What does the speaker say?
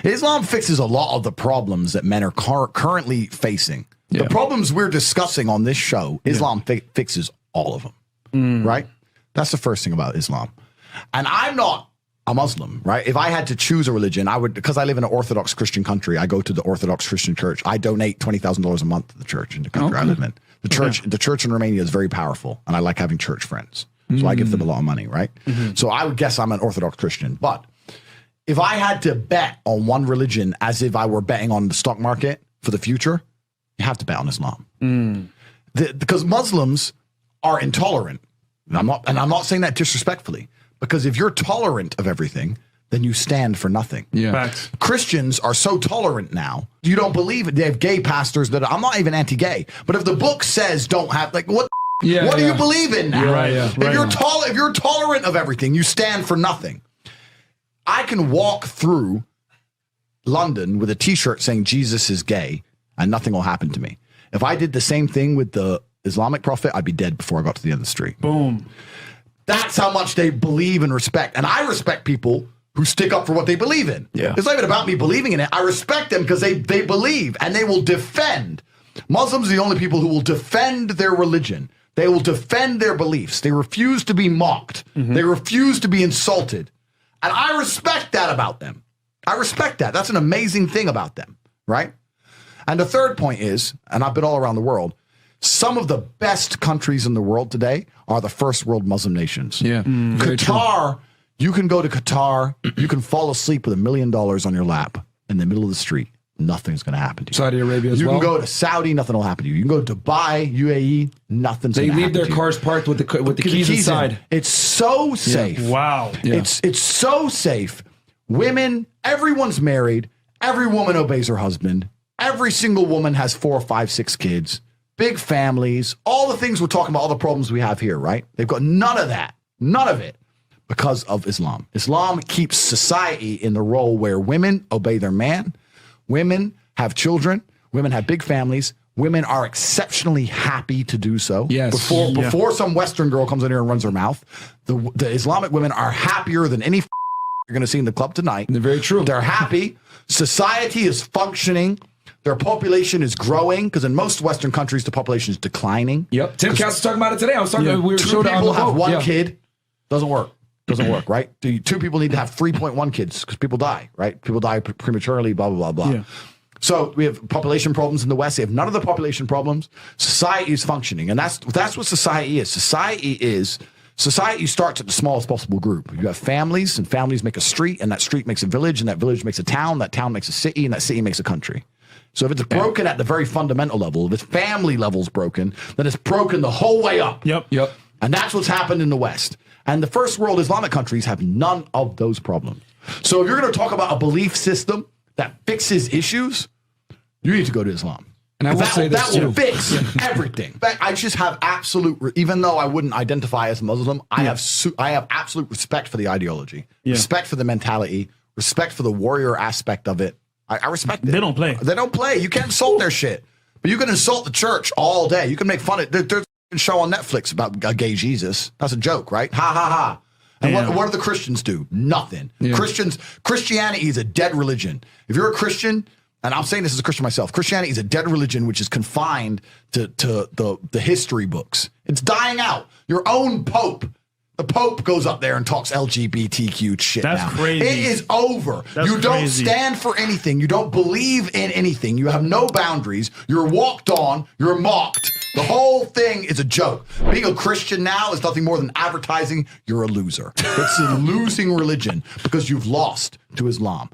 Islam fixes a lot of the problems that men are currently facing. The problems we're discussing on this show, Islam fixes all of them, right? That's the first thing about Islam. And I'm not a Muslim, right? If I had to choose a religion, I would, because I live in an Orthodox Christian country, I go to the Orthodox Christian church. I donate $20,000 a month to the church in the country I live in. The church in Romania is very powerful, and I like having church friends. So I give them a lot of money, right? So I would guess I'm an Orthodox Christian. But if I had to bet on one religion as if I were betting on the stock market for the future, you have to bet on Islam. Because Muslims are intolerant. And I'm not saying that disrespectfully, because if you're tolerant of everything, then you stand for nothing. Facts. Christians are so tolerant now. You don't believe it. They have gay pastors that I'm not even anti-gay, but if the book says don't have, like, what do you believe in now? If you're tolerant of everything, you stand for nothing. I can walk through London with a t-shirt saying Jesus is gay and nothing will happen to me. If I did the same thing with the Islamic prophet, I'd be dead before I got to the end of the street. Boom. That's how much they believe and respect. And I respect people who stick up for what they believe in. It's not even about me believing in it. I respect them because they believe and they will defend. Muslims are the only people who will defend their religion. They will defend their beliefs. They refuse to be mocked. They refuse to be insulted. And I respect that about them. I respect that. That's an amazing thing about them, right? And the third point is, and I've been all around the world, some of the best countries in the world today are the first world Muslim nations. Qatar, you can go to Qatar, you can fall asleep with $1 million on your lap in the middle of the street. Nothing's going to happen to you. Saudi Arabia as well. You can go to Saudi, nothing will happen to you. You can go to Dubai, UAE, nothing's going to happen to you. They leave their cars parked with the keys inside. It's so safe. Wow. It's so safe. Women, everyone's married. Every woman obeys her husband. Every single woman has 4, 5, 6 kids. Big families. All the things we're talking about, all the problems we have here, right? They've got none of that. None of it. Because of Islam. Islam keeps society in the role where women obey their man. Women have children. Women have big families. Women are exceptionally happy to do so. Before some Western girl comes in here and runs her mouth, the Islamic women are happier than any you're going to see in the club tonight. They're very true. They're happy. Society is functioning. Their population is growing because in most Western countries, the population is declining. Tim Cass was talking about it today. I was talking about we were two people have one kid. Doesn't work. Doesn't work, right? 2 people need to have 3.1 kids because people die, right? People die prematurely, blah, blah, blah, blah. So we have population problems in the West. They have none of the population problems. Society is functioning. And that's what society is. Society starts at the smallest possible group. You have families, and families make a street, and that street makes a village, and that village makes a town, that town makes a city, and that city makes a country. So if it's broken at the very fundamental level, if its family level's broken, then it's broken the whole way up. Yep. And that's what's happened in the West. And the first world Islamic countries have none of those problems. So if you're going to talk about a belief system that fixes issues, you need to go to Islam. And I will say this that will fix everything. I just have absolute, even though I wouldn't identify as Muslim, I have absolute respect for the ideology, respect for the mentality, respect for the warrior aspect of it. I respect it. They don't play. They don't play. You can't insult their shit. But you can insult the church all day. You can make fun of it. There's a show on Netflix about a gay Jesus. That's a joke, right? Ha, ha, ha. And what do the Christians do? Nothing. Christianity is a dead religion. If you're a Christian, and I'm saying this as a Christian myself, Christianity is a dead religion which is confined to the history books. It's dying out. Your own Pope. The Pope goes up there and talks LGBTQ shit. That's crazy. It is over. You don't stand for anything. You don't believe in anything. You have no boundaries. You're walked on. You're mocked. The whole thing is a joke. Being a Christian now is nothing more than advertising you're a loser. It's a losing religion because you've lost to Islam.